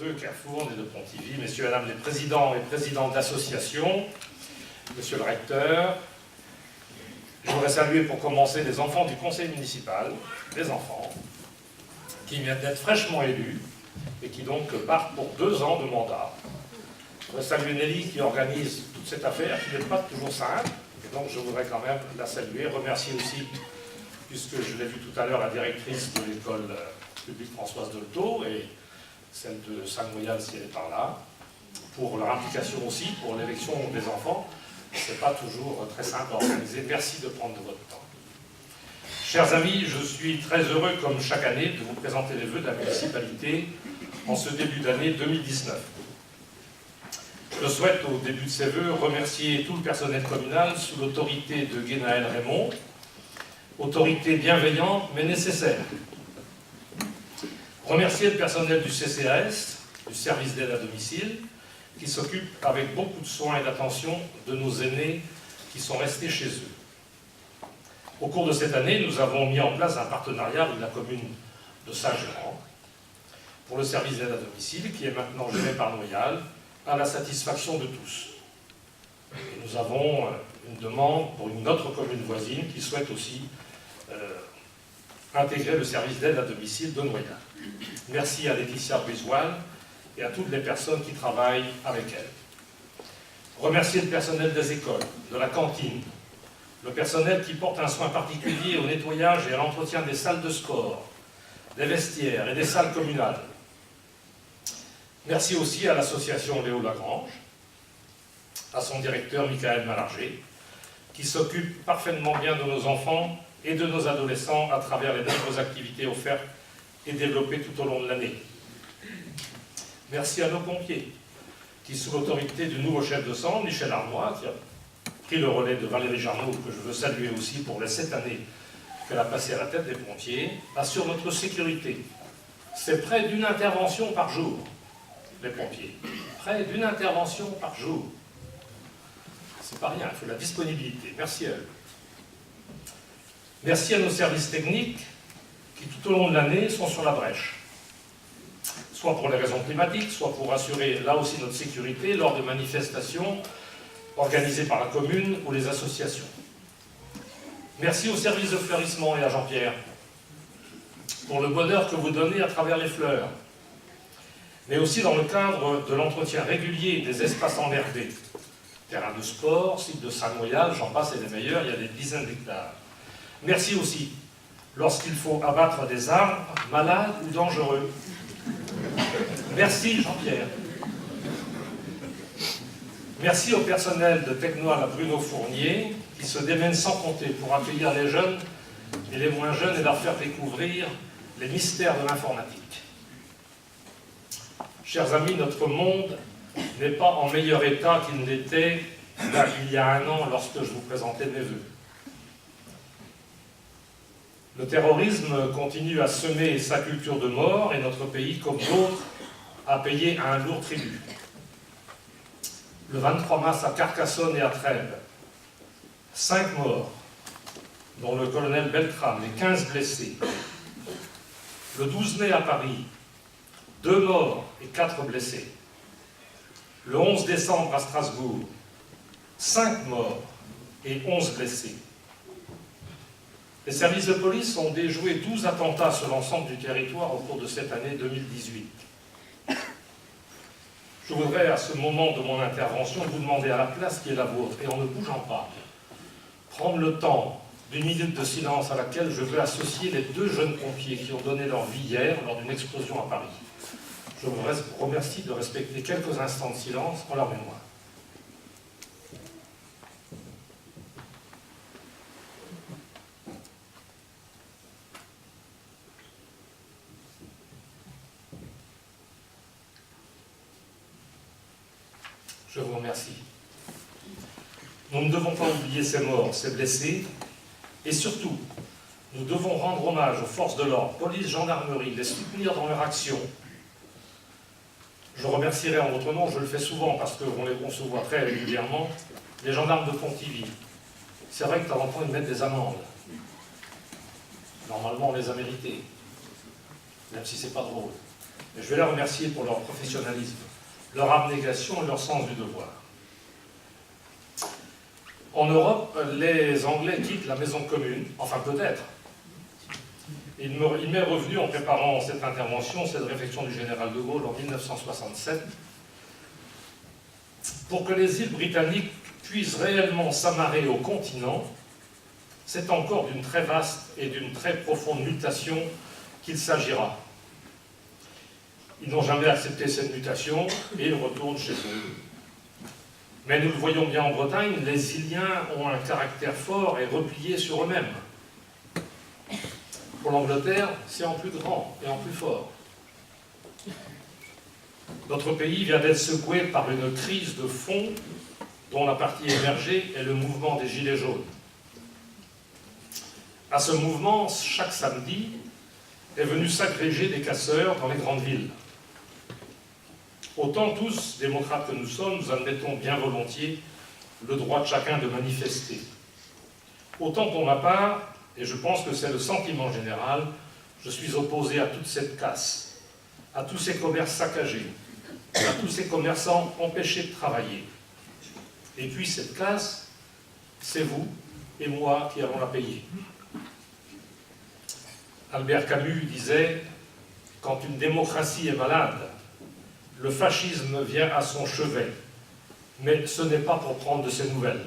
de Carrefour et de Pontivy, messieurs et mesdames les présidents et présidentes d'associations, monsieur le recteur, je voudrais saluer pour commencer les enfants du conseil municipal, les enfants, qui viennent d'être fraîchement élus et qui donc partent pour 2 ans de mandat. Je voudrais saluer Nelly qui organise toute cette affaire, qui n'est pas toujours simple, et donc je voudrais quand même la saluer, remercier aussi, puisque je l'ai vu tout à l'heure, la directrice de l'école publique Françoise Dolto et celle de Saint-Moyal si elle est par là, pour leur implication aussi, pour l'élection des enfants. Ce n'est pas toujours très simple à organiser. Merci de prendre de votre temps. Chers amis, je suis très heureux, comme chaque année, de vous présenter les vœux de la municipalité en ce début d'année 2019. Je souhaite, au début de ces vœux, remercier tout le personnel communal sous l'autorité de Guénaël Raymond, autorité bienveillante mais nécessaire. Remercier le personnel du CCAS, du service d'aide à domicile, qui s'occupe avec beaucoup de soin et d'attention de nos aînés qui sont restés chez eux. Au cours de cette année, nous avons mis en place un partenariat avec la commune de Saint-Gérand pour le service d'aide à domicile, qui est maintenant géré par Noyal, à la satisfaction de tous. Et nous avons une demande pour une autre commune voisine qui souhaite aussi intégrer le service d'aide à domicile de Noyal. Merci à Laetitia Brizoil et à toutes les personnes qui travaillent avec elle. Remercier le personnel des écoles, de la cantine, le personnel qui porte un soin particulier au nettoyage et à l'entretien des salles de sport, des vestiaires et des salles communales. Merci aussi à l'association Léo Lagrange, à son directeur Michael Malargé, qui s'occupe parfaitement bien de nos enfants et de nos adolescents à travers les nombreuses activités offertes et développées tout au long de l'année. Merci à nos pompiers, qui, sous l'autorité du nouveau chef de centre, Michel Arnois, qui a pris le relais de Valérie Jarnaud, que je veux saluer aussi pour les 7 années qu'elle a passé à la tête des pompiers, assurent notre sécurité. C'est près d'une intervention par jour, les pompiers. Près d'une intervention par jour. C'est pas rien, il faut de la disponibilité. Merci à eux. Merci à nos services techniques qui, tout au long de l'année, sont sur la brèche. Soit pour les raisons climatiques, soit pour assurer là aussi notre sécurité lors de manifestations organisées par la commune ou les associations. Merci au service de fleurissement et à Jean-Pierre pour le bonheur que vous donnez à travers les fleurs, mais aussi dans le cadre de l'entretien régulier des espaces enherbés. Terrain de sport, site de Saint-Moyal, j'en passe et des meilleurs, il y a des dizaines d'hectares. Merci aussi lorsqu'il faut abattre des arbres malades ou dangereux. Merci Jean-Pierre. Merci au personnel de Technoal à Bruno Fournier qui se démène sans compter pour accueillir les jeunes et les moins jeunes et leur faire découvrir les mystères de l'informatique. Chers amis, notre monde n'est pas en meilleur état qu'il n'était il y a 1 an lorsque je vous présentais mes vœux. Le terrorisme continue à semer sa culture de mort et notre pays, comme d'autres, a payé un lourd tribut. Le 23 mars à Carcassonne et à Trèbes, 5 morts, dont le colonel Beltrame, et 15 blessés. Le 12 mai à Paris, 2 morts et 4 blessés. Le 11 décembre à Strasbourg, 5 morts et 11 blessés. Les services de police ont déjoué 12 attentats sur l'ensemble du territoire au cours de cette année 2018. Je voudrais, à ce moment de mon intervention, vous demander à la place qui est la vôtre, et en ne bougeant pas, prendre le temps d'une minute de silence à laquelle je veux associer les 2 jeunes pompiers qui ont donné leur vie hier lors d'une explosion à Paris. Je vous remercie de respecter quelques instants de silence en leur mémoire. Je vous remercie. Nous ne devons pas oublier ces morts, ces blessés, et surtout, nous devons rendre hommage aux forces de l'ordre, police, gendarmerie, les soutenir dans leur action. Je remercierai en votre nom, je le fais souvent parce qu'on se voit très régulièrement, les gendarmes de Pontivy. C'est vrai que de temps en temps, ils mettent des amendes. Normalement, on les a méritées, même si c'est pas drôle. Et je vais les remercier pour leur professionnalisme, leur abnégation et leur sens du devoir. En Europe, les Anglais quittent la maison commune, enfin peut-être. Il m'est revenu en préparant cette intervention, cette réflexion du général de Gaulle en 1967, pour que les îles britanniques puissent réellement s'amarrer au continent, c'est encore d'une très vaste et d'une très profonde mutation qu'il s'agira. Ils n'ont jamais accepté cette mutation et ils retournent chez eux. Mais nous le voyons bien en Bretagne, les Iliens ont un caractère fort et replié sur eux-mêmes. Pour l'Angleterre, c'est en plus grand et en plus fort. Notre pays vient d'être secoué par une crise de fond dont la partie émergée est le mouvement des Gilets jaunes. À ce mouvement, chaque samedi, est venu s'agréger des casseurs dans les grandes villes. Autant tous, démocrates que nous sommes, nous admettons bien volontiers le droit de chacun de manifester. Autant pour ma part, et je pense que c'est le sentiment général, je suis opposé à toute cette casse, à tous ces commerces saccagés, à tous ces commerçants empêchés de travailler. Et puis cette casse, c'est vous et moi qui allons la payer. Albert Camus disait « Quand une démocratie est malade, le fascisme vient à son chevet, mais ce n'est pas pour prendre de ses nouvelles. »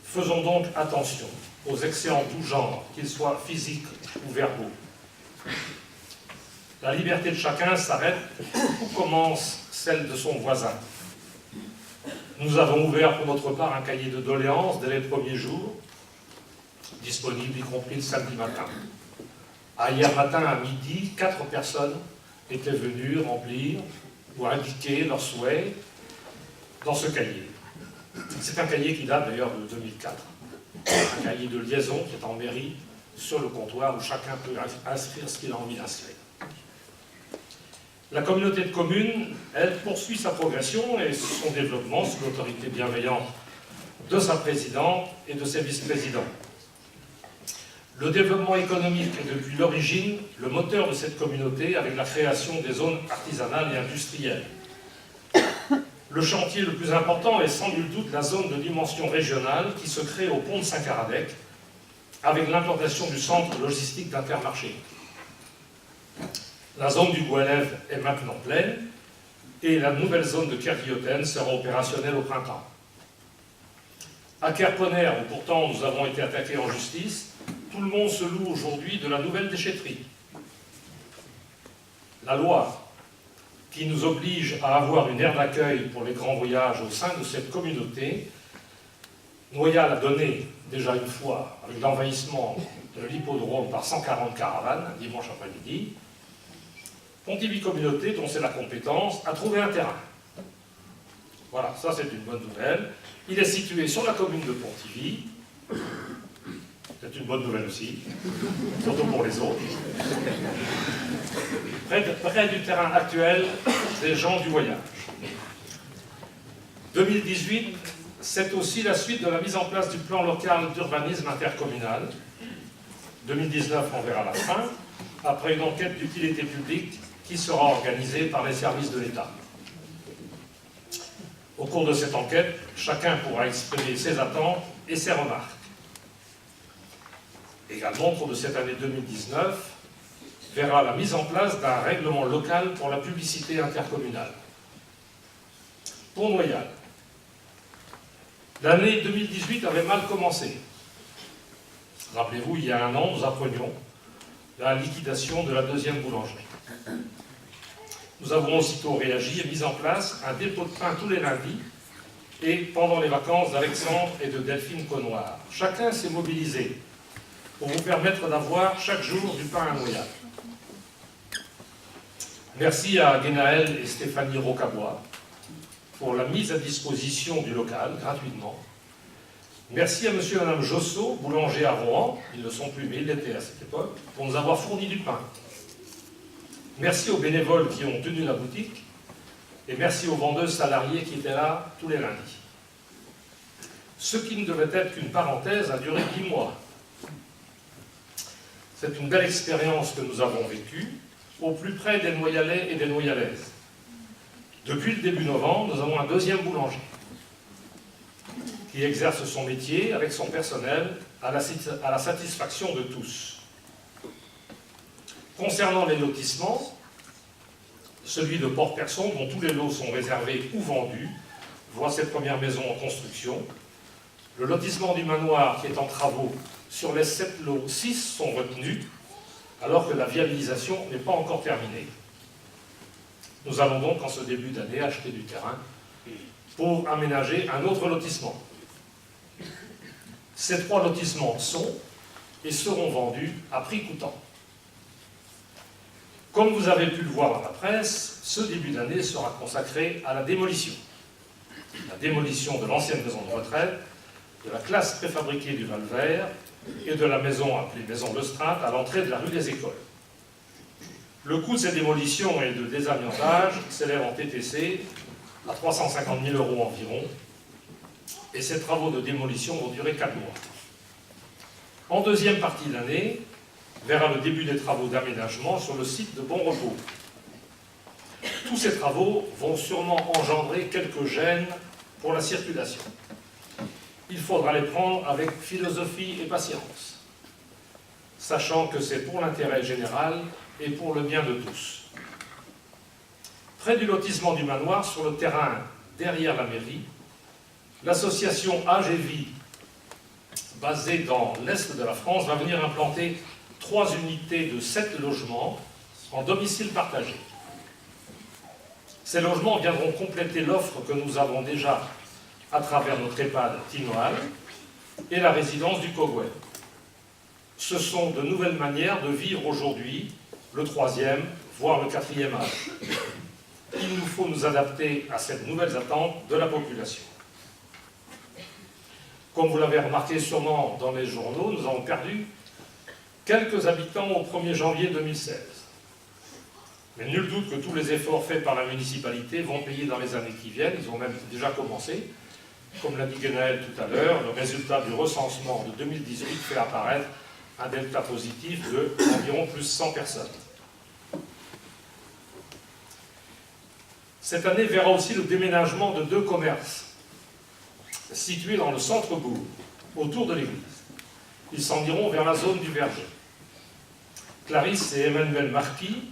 Faisons donc attention aux excès en tout genre, qu'ils soient physiques ou verbaux. La liberté de chacun s'arrête où commence celle de son voisin. Nous avons ouvert pour notre part un cahier de doléances dès les premiers jours, disponible y compris le samedi matin. Hier matin à midi, 4 personnes étaient venues remplir ou indiquer leurs souhaits dans ce cahier. C'est un cahier qui date d'ailleurs de 2004. Un cahier de liaison qui est en mairie sur le comptoir où chacun peut inscrire ce qu'il a envie d'inscrire. La communauté de communes, elle, poursuit sa progression et son développement sous l'autorité bienveillante de sa présidente et de ses vice-présidents. Le développement économique est depuis l'origine le moteur de cette communauté avec la création des zones artisanales et industrielles. Le chantier le plus important est sans nul doute la zone de dimension régionale qui se crée au pont de Saint-Caradec avec l'implantation du centre logistique d'Intermarché. La zone du Gouelève est maintenant pleine et la nouvelle zone de Kerguioten sera opérationnelle au printemps. À Kerponner, où pourtant nous avons été attaqués en justice, tout le monde se loue aujourd'hui de la nouvelle déchetterie. La loi qui nous oblige à avoir une aire d'accueil pour les grands voyages au sein de cette communauté, Noyal a donné déjà une fois, avec l'envahissement de l'hippodrome par 140 caravanes, un dimanche après-midi, Pontivy Communauté, dont c'est la compétence, a trouvé un terrain. Voilà, ça c'est une bonne nouvelle. Il est situé sur la commune de Pontivy. C'est une bonne nouvelle aussi, surtout pour les autres. Près du terrain actuel des gens du voyage. 2018, c'est aussi la suite de la mise en place du plan local d'urbanisme intercommunal. 2019 en verra la fin, après une enquête d'utilité publique qui sera organisée par les services de l'État. Au cours de cette enquête, chacun pourra exprimer ses attentes et ses remarques. Également, au cours de cette année 2019, verra la mise en place d'un règlement local pour la publicité intercommunale. Pour Noyal, l'année 2018 avait mal commencé. Rappelez-vous, il y a un an, nous apprenions la liquidation de la deuxième boulangerie. Nous avons aussitôt réagi et mis en place un dépôt de pain tous les lundis et pendant les vacances d'Alexandre et de Delphine Connoir. Chacun s'est mobilisé pour vous permettre d'avoir chaque jour du pain à Noyal. Merci à Guénaël et Stéphanie Rocabois pour la mise à disposition du local, gratuitement. Merci à monsieur et madame Jossot, boulanger à Rouen, ils ne le sont plus, mais ils l'étaient à cette époque, pour nous avoir fourni du pain. Merci aux bénévoles qui ont tenu la boutique, et merci aux vendeuses salariées qui étaient là tous les lundis. Ce qui ne devait être qu'une parenthèse a duré 10 mois. C'est une belle expérience que nous avons vécue, au plus près des Noyalais et des Noyalaises. Depuis le début novembre, nous avons un deuxième boulanger qui exerce son métier avec son personnel à la satisfaction de tous. Concernant les lotissements, celui de Port-Person, dont tous les lots sont réservés ou vendus, voit ses premières maisons en construction. Le lotissement du manoir, qui est en travaux, sur les 7 lots, 6 sont retenus, alors que la viabilisation n'est pas encore terminée. Nous allons donc, en ce début d'année, acheter du terrain pour aménager un autre lotissement. Ces 3 lotissements sont et seront vendus à prix coûtant. Comme vous avez pu le voir dans la presse, ce début d'année sera consacré à la démolition. La démolition de l'ancienne maison de retraite, de la classe préfabriquée du Val-Vert et de la maison appelée Maison Lestrade à l'entrée de la rue des Écoles. Le coût de ces démolitions et de désamiantage s'élève en TTC à 350 000 € environ, et ces travaux de démolition vont durer 4 mois. En deuxième partie de l'année, verra le début des travaux d'aménagement sur le site de Bon Repos. Tous ces travaux vont sûrement engendrer quelques gênes pour la circulation. Il faudra les prendre avec philosophie et patience, sachant que c'est pour l'intérêt général et pour le bien de tous. Près du lotissement du manoir, sur le terrain derrière la mairie, l'association Âge et Vie, basée dans l'Est de la France, va venir implanter 3 unités de 7 logements en domicile partagé. Ces logements viendront compléter l'offre que nous avons déjà à travers notre EHPAD Tinoal et la résidence du Cogouet. Ce sont de nouvelles manières de vivre aujourd'hui, le 3e, voire le 4e âge. Il nous faut nous adapter à ces nouvelles attentes de la population. Comme vous l'avez remarqué sûrement dans les journaux, nous avons perdu quelques habitants au 1er janvier 2016. Mais nul doute que tous les efforts faits par la municipalité vont payer dans les années qui viennent. Ils ont même déjà commencé. Comme l'a dit Guénaël tout à l'heure, le résultat du recensement de 2018 fait apparaître un delta positif d'environ plus 100 personnes. Cette année verra aussi le déménagement de 2 commerces situés dans le centre-bourg, autour de l'église. Ils s'en iront vers la zone du Verger. Clarisse et Emmanuel Marquis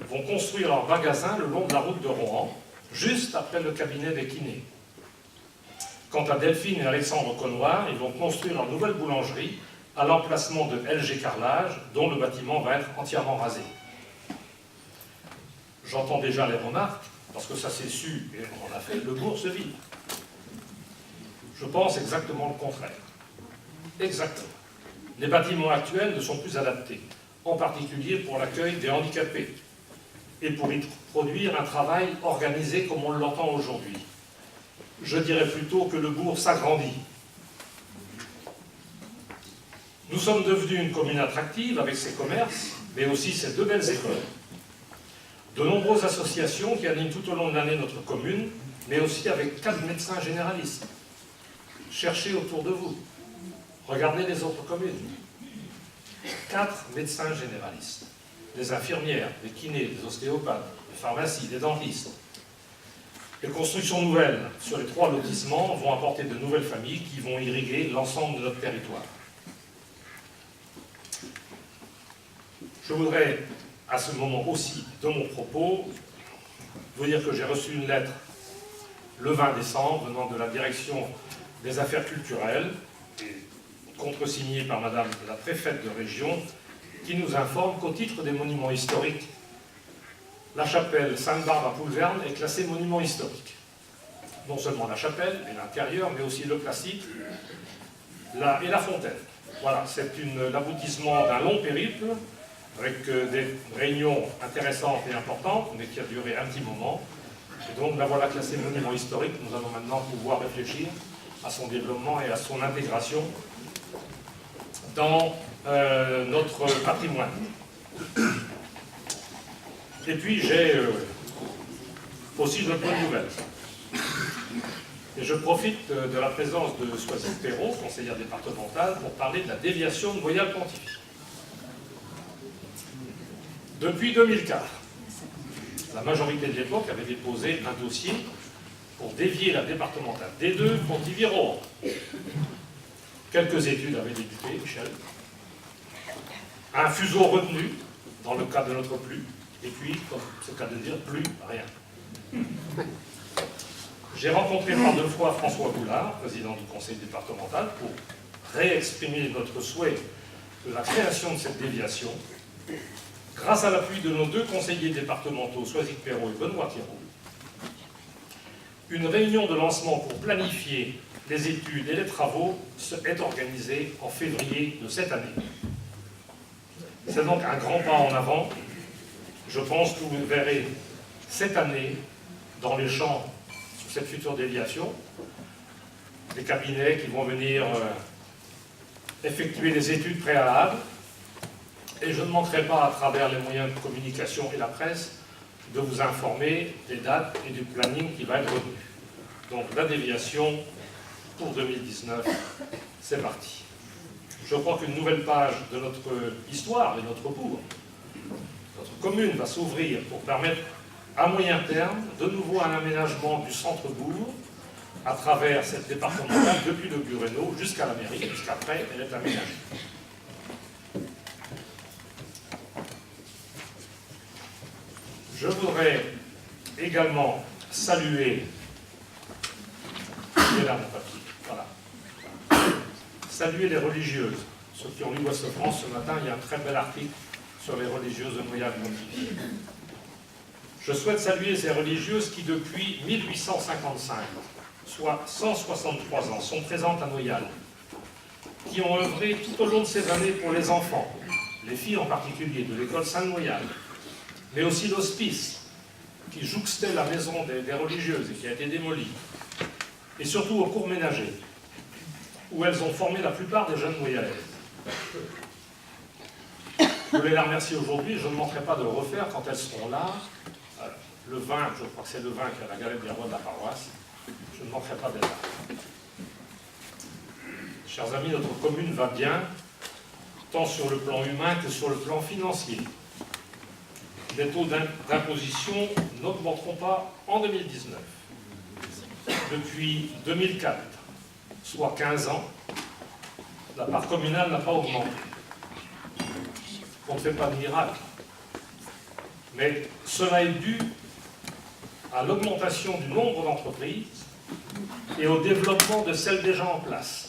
vont construire leur magasin le long de la route de Rohan, juste après le cabinet des kinés. Quant à Delphine et Alexandre Connoir, ils vont construire leur nouvelle boulangerie à l'emplacement de LG Carrelage, dont le bâtiment va être entièrement rasé. J'entends déjà les remarques, parce que ça s'est su et on en a fait, le bourg se vide. Je pense exactement le contraire. Exactement. Les bâtiments actuels ne sont plus adaptés, en particulier pour l'accueil des handicapés, et pour y produire un travail organisé comme on l'entend aujourd'hui. Je dirais plutôt que le bourg s'agrandit. Nous sommes devenus une commune attractive avec ses commerces, mais aussi ses 2 belles écoles. De nombreuses associations qui animent tout au long de l'année notre commune, mais aussi avec 4 médecins généralistes. Cherchez autour de vous. Regardez les autres communes. 4 médecins généralistes. Des infirmières, des kinés, des ostéopathes, des pharmacies, des dentistes. Les constructions nouvelles sur les 3 lotissements vont apporter de nouvelles familles qui vont irriguer l'ensemble de notre territoire. Je voudrais, à ce moment aussi de mon propos, vous dire que j'ai reçu une lettre le 20 décembre venant de la direction des affaires culturelles, et contresignée par Madame la préfète de région, qui nous informe qu'au titre des monuments historiques, la chapelle Sainte-Barbe à Poulverne est classée monument historique. Non seulement la chapelle, mais l'intérieur, mais aussi le classique et la fontaine. Voilà, c'est l'aboutissement d'un long périple, avec des réunions intéressantes et importantes, mais qui a duré un petit moment. Et donc la voilà classée monument historique. Nous allons maintenant pouvoir réfléchir à son développement et à son intégration dans notre patrimoine. Et puis j'ai aussi de bonnes nouvelles. Et je profite de la présence de Soisy Perrault, conseillère départementale, pour parler de la déviation de Voyal-Pontivy. Depuis 2004, la majorité de l'époque avait déposé un dossier pour dévier la départementale D2 pour Tiviro. Quelques études avaient débuté, Michel. Un fuseau retenu, dans le cas de notre plus, et puis, comme c'est le cas de dire, plus rien. J'ai rencontré par 2 fois François Boulard, président du conseil départemental, pour réexprimer notre souhait de la création de cette déviation, grâce à l'appui de nos 2 conseillers départementaux, Soisic Perrault et Benoît Thiraud. Une réunion de lancement pour planifier les études et les travaux est organisée en février de cette année. C'est donc un grand pas en avant. Je pense que vous verrez cette année, dans les champs sur cette future déviation, des cabinets qui vont venir effectuer les études préalables. Et je ne manquerai pas, à travers les moyens de communication et la presse, de vous informer des dates et du planning qui va être retenu. Donc la déviation pour 2019, c'est parti. Je crois qu'une nouvelle page de notre histoire et notre bourg, notre commune va s'ouvrir pour permettre à moyen terme de nouveau un aménagement du centre-bourg à travers cette départementale depuis le Bureau jusqu'à la mairie, puisqu'après elle est aménagée. Je voudrais également saluer, il est là mon papier, voilà, saluer les religieuses. Ceux qui ont lu Ouest France ce matin, il y a un très bel article sur les religieuses de Noyal-Montivy. Je souhaite saluer ces religieuses qui, depuis 1855, soit 163 ans, sont présentes à Noyal, qui ont œuvré tout au long de ces années pour les enfants, les filles en particulier, de l'école Saint-Noyal, mais aussi l'hospice, qui jouxtait la maison des religieuses et qui a été démolie, et surtout au cours ménager, où elles ont formé la plupart des jeunes noyalaises. Je voulais les remercier aujourd'hui, je ne manquerai pas de le refaire quand elles seront là. Le 20, je crois que c'est le 20 qui est à la galette des rois de la paroisse, je ne manquerai pas d'être là. Chers amis, notre commune va bien, tant sur le plan humain que sur le plan financier. Les taux d'imposition n'augmenteront pas en 2019. Depuis 2004, soit 15 ans, la part communale n'a pas augmenté. On ne fait pas de miracle. Mais cela est dû à l'augmentation du nombre d'entreprises et au développement de celles déjà en place.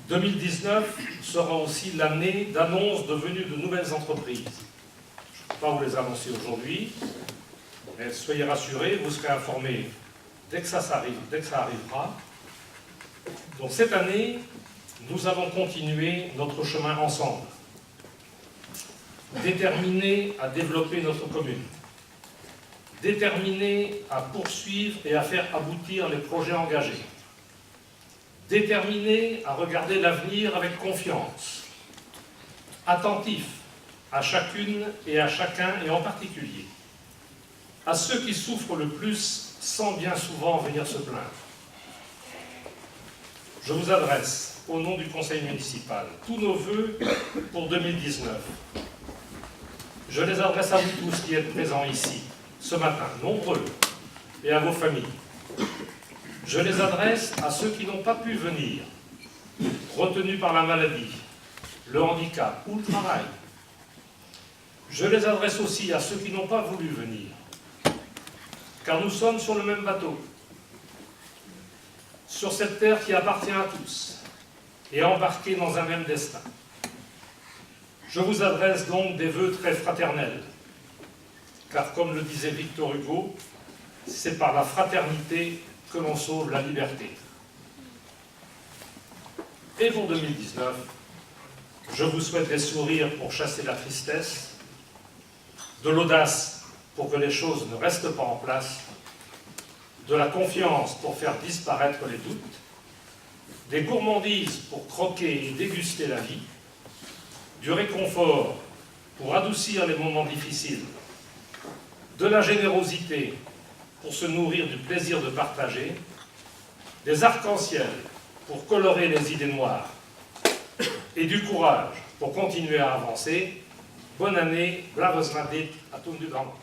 2019 sera aussi l'année d'annonce de venue de nouvelles entreprises. Je ne peux pas vous les annoncer aujourd'hui, mais soyez rassurés, vous serez informés dès que ça arrivera. Donc cette année, nous allons continuer notre chemin ensemble, déterminés à développer notre commune, déterminés à poursuivre et à faire aboutir les projets engagés, déterminés à regarder l'avenir avec confiance, attentifs à chacune et à chacun, et en particulier à ceux qui souffrent le plus sans bien souvent venir se plaindre. Je vous adresse, au nom du conseil municipal, tous nos vœux pour 2019. Je les adresse à vous tous qui êtes présents ici, ce matin, nombreux, et à vos familles. Je les adresse à ceux qui n'ont pas pu venir, retenus par la maladie, le handicap ou le travail. Je les adresse aussi à ceux qui n'ont pas voulu venir, car nous sommes sur le même bateau, sur cette terre qui appartient à tous, et embarqués dans un même destin. Je vous adresse donc des vœux très fraternels, car comme le disait Victor Hugo, c'est par la fraternité que l'on sauve la liberté. Et pour 2019, je vous souhaite des sourires pour chasser la tristesse, de l'audace pour que les choses ne restent pas en place, de la confiance pour faire disparaître les doutes, des gourmandises pour croquer et déguster la vie, du réconfort pour adoucir les moments difficiles, de la générosité pour se nourrir du plaisir de partager, des arcs-en-ciel pour colorer les idées noires, et du courage pour continuer à avancer, Bonne année, blaveusladit à tout du Brabant.